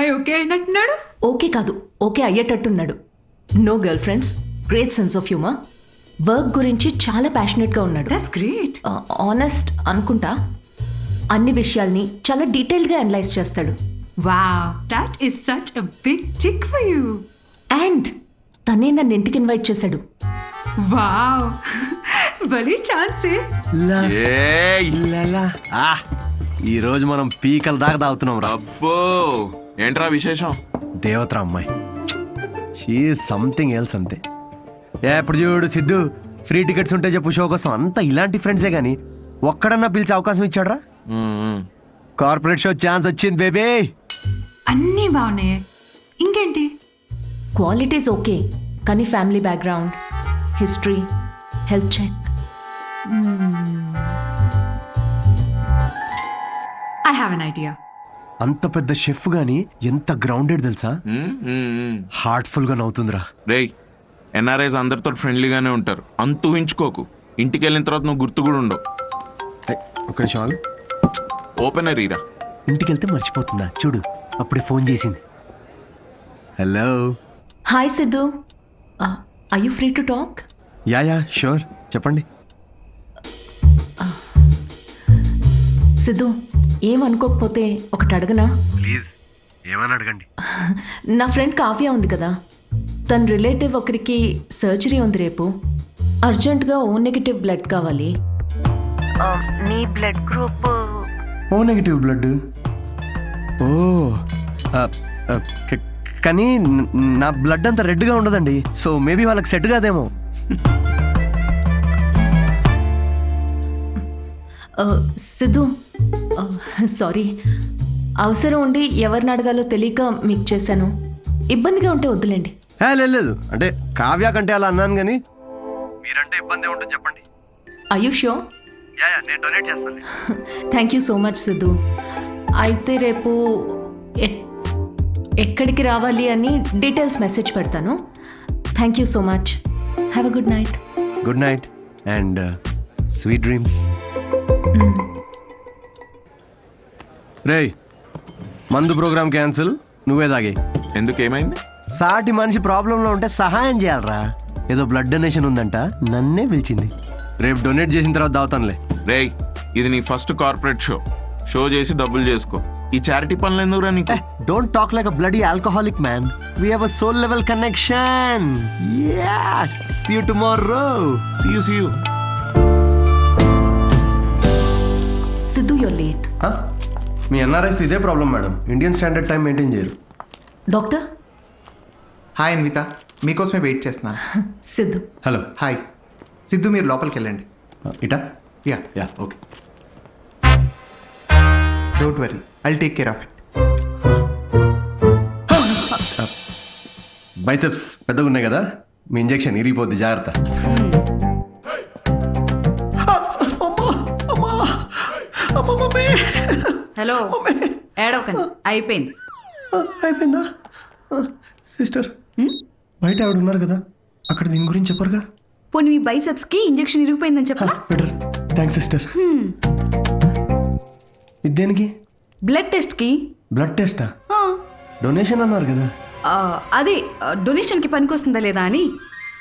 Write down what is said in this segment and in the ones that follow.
అబ్బాయి ఓకే అయినట్టున్నాడు. ఓకే కాదు, ఓకే అయ్యేటట్టున్నాడు. No girl friends, great sense of humour, work గురించి చాలా ప్యాషనెట్గా ఉన్నాడు. That's great. ఆనెస్ట్ అనుకుంటా, అన్ని విషయాల్ని చాలా డీటెయిల్గా అనలైజ్ చేస్తాడు. Wow, that is such a big tick for you. And తనే నన్ను ఇంటికి ఇన్వైట్ చేశాడు. వావ్, భలే ఛాన్సే. ఈ రోజు మనం పీకల దాకా తాగుతున్నాం రా. అబ్బో, ఏంట్రా విశేషం? దేవతరా అమ్మాయి, షీ సంథింగ్ ఎల్స్ అంతే. ఎప్పుడు చూడు సిద్ధు, ఫ్రీ టికెట్స్ ఉంటే చెప్పు షో కోసం. అంతా ఇలాంటి ఫ్రెండ్సే గానీ ఒక్కడన్నా పిలిచే అవకాశం ఇచ్చాడ్రా? కార్పొరేట్ షో ఛాన్స్ వచ్చింది బేబీ. అన్నీ బాగున్నాయి, ఇంకేంటి? క్వాలిటీస్ ఓకే, కానీ family background, history, health check. I have an idea. అంత పెద్ద షెఫ్ గానీ ఎంత గ్రౌండెడ్ తెలుసా? హార్ట్ఫుల్ గా నవ్వుతుందిరా. రేయ్, ఎన్ఆర్ఐస్ అందరితో ఫ్రెండ్లీగానే ఉంటారు, అంత ఊహించుకోకు. ఇంటికి వెళ్ళిన తర్వాత నువ్వు గుర్తు కూడా ఉండవు. ఒక నిమిషం ఆగు. ఓపెనర్ ఈరా. ఇంటికి వెళ్తే మర్చిపోతుందా చూడు, అప్పుడే ఫోన్ చేసింది. Hello. Hi Siddhu, are you free to talk? Yeah sure, చెప్పండి. సిద్ధు, ఏమనుకోకపోతే ఒకటి అడగనా? ప్లీజ్, ఏమని అడగండి. నా ఫ్రెండ్ కావ్య ఉంది కదా, తన రిలేటివ్ ఒకరికి సర్జరీ ఉంది రేపు. అర్జెంటుగా ఓ నెగిటివ్ బ్లడ్ కావాలి. నీ blood group O negative blood. ఓ కానీ నా బ్లడ్ అంత రెడ్గా ఉండదండి, సో మేబీ వాళ్ళకి సెట్ కాదేమో. సిద్ధు, సారీ, అవసరం ఉండి ఎవరిని అడగాలో తెలియక మీకు చేశాను. ఇబ్బందిగా ఉంటే వద్దులేండి. లేదు, అంటే కావ్య కంటే అలా అన్నాను కానీ మీరంటే ఇబ్బంది ఉంటుంది చెప్పండి. Are you sure? నేను డొనేట్ చేస్తాను. Thank you so much Siddhu. అయితే రేపు ఎక్కడికి రావాలి అని డీటెయిల్స్ మెసేజ్ పెడతాను. Thank you so much. Have a good night. Good night and sweet dreams. రేయ్, మందు ప్రోగ్రామ్ క్యాన్సిల్, నువ్వే తాగే. ఎందుకు, ఏమైంది? సాటి మనిషి ప్రాబ్లంలో ఉంటే సహాయం చేయాలరా. ఏదో బ్లడ్ డొనేషన్ ఉందంట, నన్నే పిలిచింది. రేపు డొనేట్ చేసిన తర్వాత దావుతానులే. రేయ్, ఇది నీ ఫస్ట్ కార్పొరేట్ షో చేసి డబ్బులు చేసుకో. ఈ చారిటీ పనులు ఎందుకురా నీకు? Don't talk like a bloody alcoholic man. We have a soul level connection. See you tomorrow. See you. Siddhu, you're late. మీ ఎన్ఆర్ఐస్ ఇదే problem madam, Indian standard time maintain చేయరు. డాక్టర్. హాయ్ అన్విత, మీకోసమే వెయిట్ చేస్తున్నాను. Siddhu. Hello. Hi Siddhu, మీరు లోపలికి వెళ్ళండి. ఇటా? Yeah okay. Don't worry, I'll take care of it. Biceps పెద్దగా ఉన్నాయి కదా, మీ ఇంజెక్షన్ ఇరిగిపోద్ది, జాగ్రత్త. హలో, ఏడవకండి, అయిపోయింది. అయిపోయిందా? సిస్టర్, బయట ఆవిడ ఉన్నారు కదా, అక్కడ దీని గురించి చెప్పరుగా? పోనీ మీ బైసెప్స్ కి ఇంజెక్షన్ ఇరిగిపోయిందని చెప్పరా? బెటర్. Thanks sister. ఇది దేనికి? బ్లడ్ టెస్ట్ కి. బ్లడ్ టెస్టా? డొనేషన్ అన్నారు కదా. అదే డొనేషన్ కి పనికొస్తుందా లేదా అని.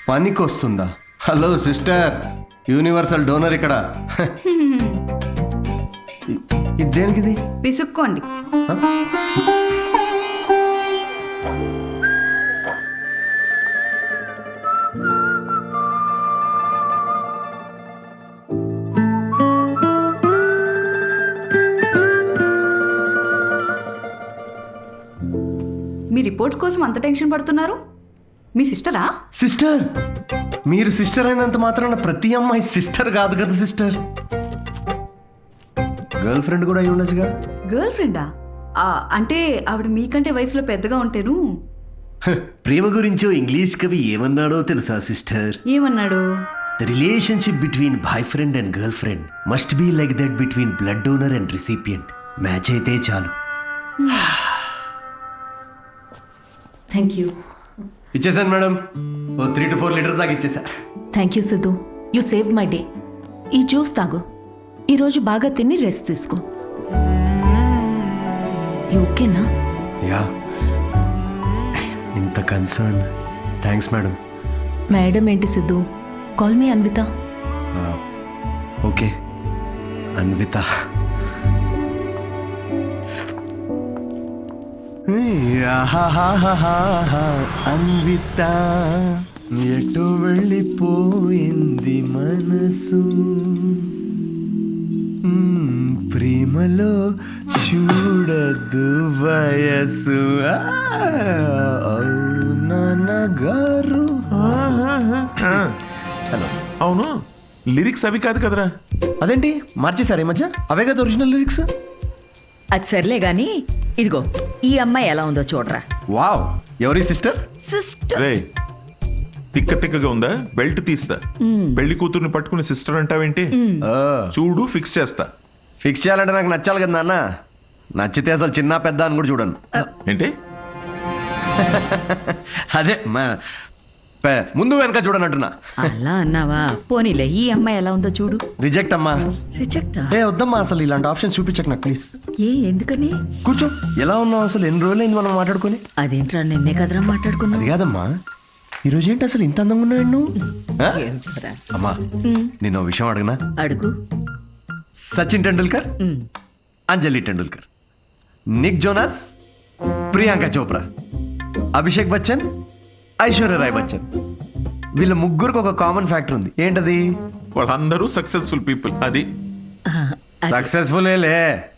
పనికొస్తుందా? హలో సిస్టర్, యూనివర్సల్ డోనర్ ఇక్కడ. ఇది దేనికిది? విసుక్కోండి. మీ రిపోర్ట్స్ కోసం అంత టెన్షన్ పడుతున్నారు? మీ సిస్టరా? సిస్టర్? మీరు సిస్టర్ అయినంత మాత్రాన ప్రతి అమ్మాయి సిస్టర్ కాదు కదా సిస్టర్. గర్ల్ ఫ్రెండ్ కూడా అయి ఉండొచ్చుగా. గర్ల్ ఫ్రెండా? అంటే ఆవిడ మీకంటే వయసులో పెద్దగా ఉంటేను. ప్రేమ గురించో ఇంగ్లీష్ కవి ఏమన్నాడో తెలుసా సిస్టర్? ఏమన్నాడు? The relationship between boyfriend and girlfriend must be like that between blood donor and recipient. Match అయితే చాలు. Thank you. ఇచ్చేసాను మేడం, 3 to 4 లీటర్స్ దాకా ఇచ్చేసా. Thank you Siddhu, you save my day. ఈ జ్యూస్ తాగు, ఈరోజు బాగా తిని రెస్ట్ తీసుకో. ఓకేనా? యా ఇంత కన్సర్న్. Thanks madam. మేడం ఏంటి Siddhu, call me Anvitha. Okay Anvitha. Anvitha ఎటు వెళ్ళిపోయింది మనసు, ప్రేమలో చూడదు వయసు. నాన్నగారు. హలో. అవును, లిరిక్స్ అవి కాదు కదరా. అదేంటి మార్చేశారు ఈ మధ్య? అవే కదా ఒరిజినల్ లిరిక్స్. అది సర్లే గాని ఇదిగో ఈ అమ్మాయి ఎలా ఉందో చూడరా. వావ్, ఎవరి సిస్టర్? సిస్టర్. రే తిక్క తిక్కగా ఉందా? బెల్ట్ తీస్తా. పెళ్లి కూతుర్ని పట్టుకుని సిస్టర్ అంటావేంటి? చూడు ఫిక్స్ చేస్తా. ఫిక్స్ చేయాలంటే నాకు నచ్చాలి కదా నాన్న. నచ్చితే అసలు చిన్న పెద్ద అని కూడా చూడను. ఏంటి? అదే ముందు వెనక చూడనంటున్నా. అలా అన్నావా? పోనీలే, ఈ అమ్మాయి ఎలా ఉందో చూడు. రిజెక్ట్ అమ్మా. రిజెక్టా? వద్దమ్మా, అసలు ఇలాంటి ఆప్షన్స్ చూపించకు నాకు ప్లీజ్. ఎందుకని? కూర్చో. ఎలా ఉన్నావు అసలు? ఎన్ని రోజులైంది మనం మాట్లాడుకొని? అదేంట్రా, నిన్నే కదరా మాట్లాడుకున్నావు. అది కాదమ్మా, ఈరోజు ఏంటి అసలు ఇంత అందంగా ఉన్నావు నువ్వు? ఆ? ఏంట్రా? అమ్మా నేను ఓ విషయం అడగనా? అడుగు. సచిన్ టెండూల్కర్, అంజలి టెండూల్కర్, నిక్ జోనాస్, ప్రియాంక చోప్రా, అభిషేక్ బచ్చన్, ఐశ్వర్య రాయ్ బచ్చన్, వీళ్ళ ముగ్గురికి ఒక కామన్ ఫ్యాక్టర్ ఉంది. ఏంటది? వాళ్ళందరూ సక్సెస్ఫుల్ పీపుల్. అది సక్సెస్ఫుల్.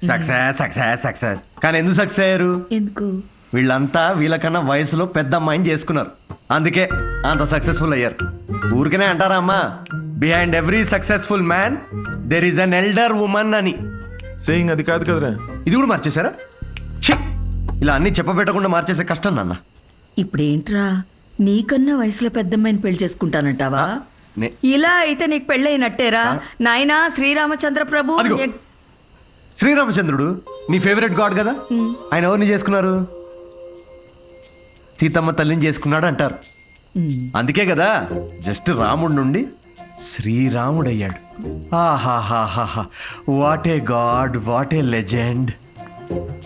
Success success success. కానీ ఎందుకు సక్సెస్ అయ్యారు? ఎందుకు? వీళ్ళంతా వీళ్ళకన్నా వయసులో పెద్ద అమ్మాయిని చేసుకున్నారు, అందుకే అంత సక్సెస్ఫుల్ అయ్యారు. ఊరికనే అంటారా అమ్మా, behind every successful man there is an elder woman అని. సేయింగ్ అది కాదు కదరా. ఇది కూడా మార్చేశారా? ఛీ, ఇలా అన్ని చెప్పబెట్టకుండా మార్చేసే కష్టం నాన్న. ఇప్పుడేంట్రా, నీకన్నా వయసులో పెద్దమ్మాయిని పెళ్లి చేసుకుంటానంటావా? ఇలా అయితే నీకు పెళ్ళైనట్టేరా నాయనా. శ్రీరామచంద్ర ప్రభు. అదిగో. శ్రీరామచంద్రుడు నీ ఫేవరెట్ గాడ్ కదా, ఆయన ఎవరిని చేసుకున్నారు? సీతమ్మ తల్లిని చేసుకున్నాడు అంటారు. అందుకే కదా జస్ట్ రాముడి నుండి శ్రీరాముడయ్యాడు. ఆహాహాహా, what a god, what a legend.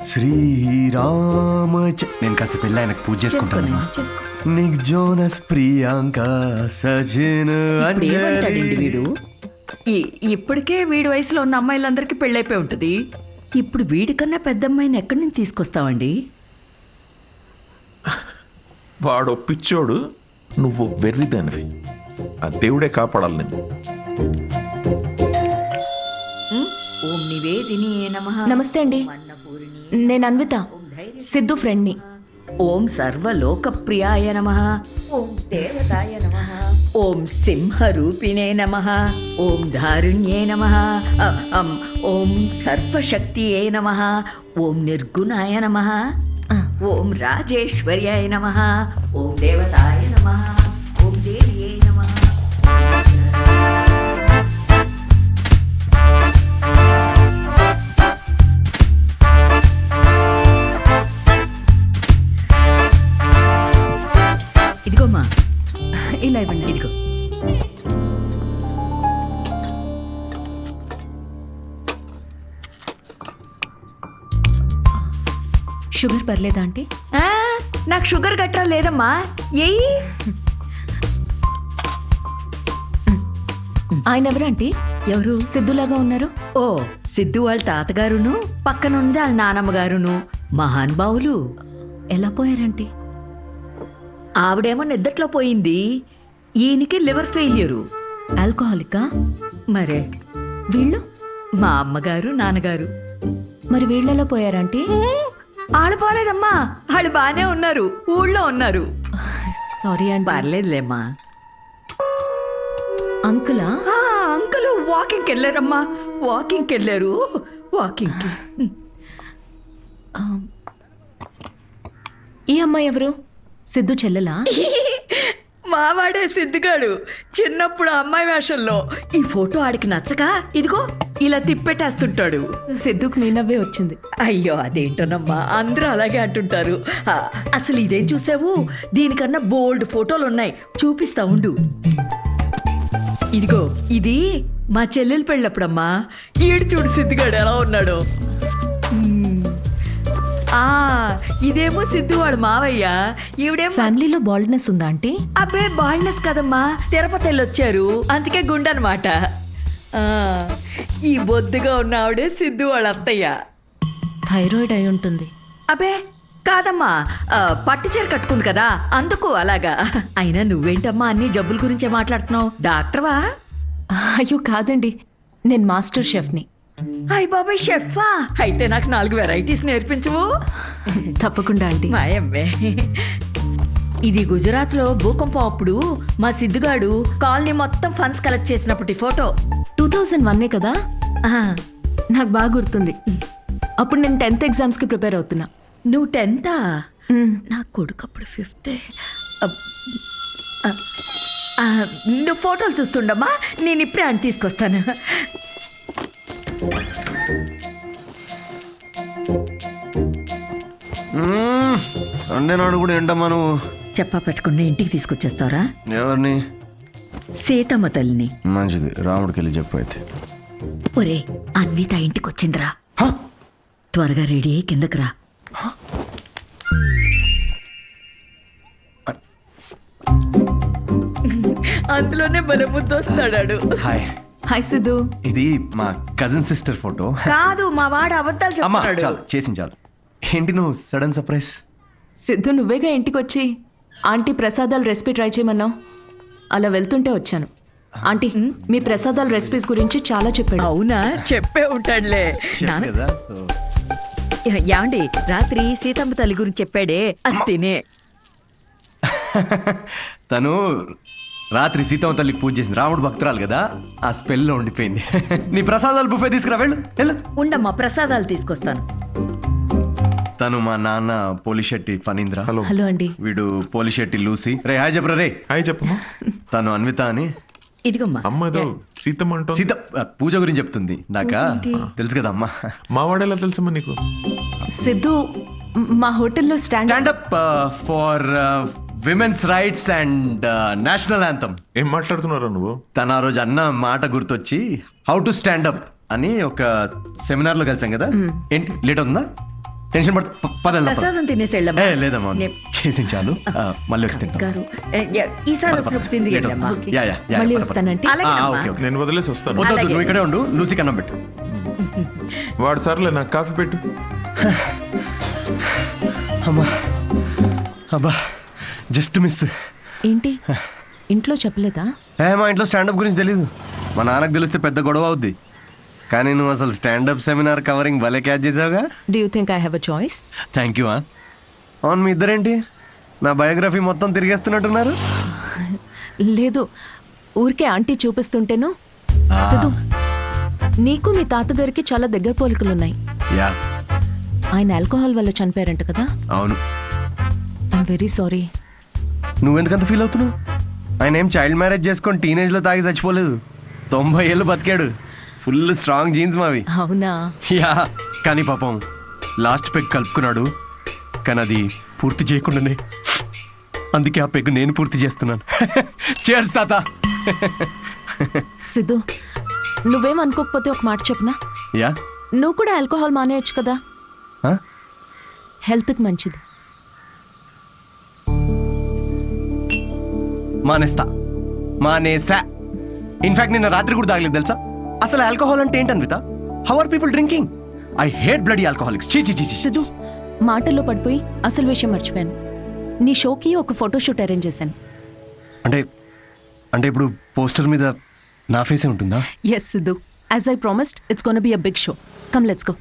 Srirama. నేను కాస్త పెళ్ళి ఆయనకు పూజ చేసుకుంటాను. నిక్ జోనస్, ప్రియాంక, సజిన్, ఏమంటాడండి వీడు? ఇప్పటికే వీడి వయసులో ఉన్న అమ్మాయిలందరికీ పెళ్ళైపోయి ఉంటుంది. ఇప్పుడు వీడికన్నా పెద్ద అమ్మాయిని ఎక్కడి నుంచి తీసుకొస్తావండి? వాడు పిచ్చోడు, నువ్వు వెర్రిదానివి. ఆ దేవుడే కాపాడాలి నేను. ఓం నివేదిని నమః. నమస్తే అండి, నేను అన్విత, సిద్ధు ఫ్రెండ్ని. ఓం సర్వలోకప్రియాయ నమః. ఓం దేవతాయ నమః. ఓం సింహరూపిణే నమః. ఓం ధారుణ్యే నమః. ఓం సర్వశక్తియే నమః. ఓం నిర్గుణాయ నమః. ఓం రాజేశ్వర్యాయ నమః. ఓం దేవతాయ నమః. ఓం దేవ్యే నమః. ఇదిగోమ్మా, ఇలా ఇవ్వండి. ఇదిగో. షుగర్ పర్లేదా ఆంటీ? నాకు షుగర్ గట్రా లేదమ్మా. ఏయ్, ఆయన ఎవరు ఆంటీ? ఎవరు? సిద్ధులాగా ఉన్నారు. ఓ, సిద్ధు వాళ్ళ తాతగారును, పక్కనుంది వాళ్ళ నానమ్మగారును మహానుభావులు. ఎలా పోయారంటీ? ఆవిడేమో నిద్దట్లో పోయింది, ఈయనకి లివర్ ఫెయిల్యూరు. ఆల్కహాలికా? మరే వీళ్ళు? మా అమ్మగారు నాన్నగారు. మరి వీళ్ళెలా పోయారంటీ? వాళ్ళు పోలేదమ్మా, వాళ్ళు బాగానే ఉన్నారు, ఊళ్ళో ఉన్నారు. సారీ అండి. పర్లేదులేమ్మా. అంకులా? అంకుల్ వాకింగ్కి వెళ్ళారమ్మా, వాకింగ్కి వెళ్ళారు. వాకింగ్కి. ఈ అమ్మాయి ఎవరు? సిద్ధు చెల్లెలా? మావాడే సిద్ధిగాడు, చిన్నప్పుడు అమ్మాయి వేషంలో. ఈ ఫోటో ఆడికి నచ్చక ఇదిగో ఇలా తిప్పెట్టేస్తుంటాడు. సిద్ధుకు మీ నవ్వే వచ్చింది. అయ్యో అదేంటోనమ్మా, అందరూ అలాగే అంటుంటారు. అసలు ఇదేం చూసావు? దీనికన్నా బోల్డ్ ఫోటోలు ఉన్నాయి, చూపిస్తా ఉండు. ఇదిగో ఇది మా చెల్లెలు పెళ్ళప్పుడమ్మా. ఈడు చూడు సిద్ధిగాడు ఎలా ఉన్నాడో. ఆ ఇదేమో సిద్ధు వాడు మావయ్య, ఈవిడేమో ఫ్యామిలీలో బాల్డ్నెస్ ఉందా ఆంటీ? అబ్బే బాల్నెస్ కదమ్మా, తిరుపతి వెళ్ళొచ్చారు అందుకే గుండనమాట. ఈ బొద్దుగా ఉన్న ఆవిడే సిద్ధు వాళ్ళ అత్తయ్య. థైరాయిడ్ అయి ఉంటుంది. అబే కాదమ్మా, పట్టు చీర కట్టుకుంది కదా అందుకు అలాగా. అయినా నువ్వేంటమ్మా అన్ని జబ్బుల గురించే మాట్లాడుతున్నావు, డాక్టర్వా? అయ్యో కాదండి, నేను మాస్టర్ షెఫ్ని. అయ్ బాబాయ్ షెఫా, అయితే నాకు 4 వెరైటీస్ నేర్పించవు. తప్పకుండా ఆంటీ. మాయమ్మే. ఇది గుజరాత్లో భూకంపం అప్పుడు మా సిద్ధుగాడు కాలనీ మొత్తం ఫండ్స్ కలెక్ట్ చేసినప్పటి ఫోటో. 2001 కదా? ఆ, నాకు బాగా గుర్తుంది. అప్పుడు నేను 10th ఎగ్జామ్స్కి ప్రిపేర్ అవుతున్నా. నువ్వు 10th? మ్, నా కొడుకు అప్పుడు 5th. నువ్వు ఫోటోలు చూస్తుండమ్మా, నేను ఇప్పుడే అని తీసుకొస్తాను. సండే నాడు కూడా ఏంటమ్మా నువ్వు? చెప్పా పెట్టుకుని ఇంటికి తీసుకొచ్చేస్తావరా? ఎవరిని? సీతమ్మ తల్లిని. మంచిది, రాముడికి వెళ్ళి చెప్పు అయితే. ఒరే అన్విత ఇంటికి వచ్చిందిరా, త్వరగా రెడీ అయ్యి కిందకి రా. అందులోనే బలబుద్ధి వస్తాడాడు. Hi, hi Siddhu. ఇది మా కజిన్ సిస్టర్ ఫోటో. కాదు మా వాడు అబద్ధాలు అమ్మా చెప్తున్నాడు. చాలు, చేసింది చాలు. ఏంటి నువ్వు సడన్ సర్ప్రైజ్? సిద్ధు నువ్వేగా ఇంటికి వచ్చి ఆంటీ ప్రసాదాల రెసిపీ ట్రై చేయమన్నావు. అలా వెళ్తుంటే వచ్చాను. ఆంటీ మీ ప్రసాదాల రెసిపీస్ గురించి చాలా చెప్పాడు. అవునా, చెప్పే ఉంటాడులే. నాన్న, కదా సో యాండి రాత్రి సీతమ్మ తల్లి గురించి చెప్పాడే, అది తినే. తను రాత్రి సీతమ్మ తల్లికి పూజ చేసింది, రాముడు భక్తురాలు కదా, ఆ స్పెల్లో ఉండిపోయింది. నీ ప్రసాదాలు బుఫే తీసుకురా, వెళ్ళు వెళ్ళు. ఉండమ్మా ప్రసాదాలు తీసుకొస్తాను. తను మా నాన్న పోలిశెట్టి ఫణీంద్ర. హలో. హలో అండి. వీడు పోలిశెట్టి లూసి. రే హాయ్ చెప్పరా రే. హాయ్ చెప్పమ్మా. తను అన్విత అని. ఇదిగమ్మా. అమ్మ ఏదో సీతమ్మ అంటావు. సీత పూజ గురించి చెప్తుంది. నాకా తెలుసు కదా అమ్మా. మా వాడేలా తెలుసమ్మా నీకు? సిద్ధు మా హోటల్లో stand up for women's rights and national anthem. ఏం మాట్లాడుతున్నారా నువ్వు? తన ఆ రోజు అన్న మాట గుర్తొచ్చి హౌ టు స్టాండప్ అని ఒక సెమినార్ లో కలిసాం కదా. ఏంటి లేట్ అవుతుందా? టెన్షన్ పడదు. ప్రసాదం తినేసి వెళ్ళమ్మా. లేదమ్మా, చేసి చాలు. మళ్ళీ వచ్చి తింటాం. గారు, ఈసారి వచ్చినప్పుడు తింది వెళ్ళమ్మా. యా, యా, యా, మళ్ళీ పద, పద. వస్తానంటే. అలాగేనమ్మా. Okay, okay. నేను వదిలేసి వస్తాను. వద్దు, వద్దు, అలాగే. నువ్వు ఇక్కడే ఉండు. లూసి కన్నం పెట్టు. వాడు సర్లే, నాకు కాఫీ పెట్టు. అమ్మా, అబ్బా, జస్ట్ మిస్. ఏంటి ఇంట్లో చెప్పలేదా? మా ఇంట్లో స్టాండప్ గురించి తెలీదు. మా నాన్నకు తెలిస్తే పెద్ద గొడవ అవుద్ది. కానీ నువ్వు అసలు స్టాండప్ సెమినార్ కవరింగ్ భలే క్యాచ్ చేసావుగా. Do you think I have a choice? Thank you. అవును, మీ ఇద్దరేంటి నా బయోగ్రఫీ మొత్తం తిరిగేస్తున్నట్టున్నారు? లేదు, ఊరికే ఆంటీ చూపిస్తుంటేను. సిద్ధు నీకు మీ తాతగారికి చాలా దగ్గర పోలికలున్నాయి. యా, ఆయన ఆల్కహాల్ వల్ల చనిపోయారంట కదా? అవును. I'm very sorry. నువ్వెందుకంత ఫీల్ అవుతున్నావు? ఆయన ఏం చైల్డ్ మ్యారేజ్ చేసుకొని టీనేజ్లో తాగి చచ్చిపోలేదు. 90 ఏళ్ళు బతికాడు. ఫుల్ స్ట్రాంగ్ జీన్స్ మావి. అవునా? యా, కానీ పాపం లాస్ట్ పెగ్ కలుపుకున్నాడు. కానీ అది పూర్తి చేయకుండానే, అందుకే ఆ పెగ్ నేను పూర్తి చేస్తున్నాను. చేర్స్ తాత. సిద్ధు నువ్వేం అనుకోకపోతే ఒక మాట చెప్పనా? యా. నువ్వు కూడా ఆల్కహాల్ మానేయచ్చు కదా, Huh? హెల్త్కి మంచిది. మానేసా. ఇన్ఫాక్ట్ నిన్న రాత్రి కూడా తాగలేదు తెలుసా. అసలు ఆల్కహాల్ అంటే ఏంటన్విత? How are people drinking? I hate bloody alcoholics. చీ చీ చీ చీ. సిద్ధు మాటల్లో పడిపోయి అసలు విషయం మర్చిపోయాను. నీ షోకి ఒక ఫోటోషూట్ అరేంజ్ చేశాను. అంటే అంటే ఇప్పుడు పోస్టర్ మీద నా ఫేసే ఉంటుందా? Yes Siddhu, as I promised it's gonna be a big show. Come let's go.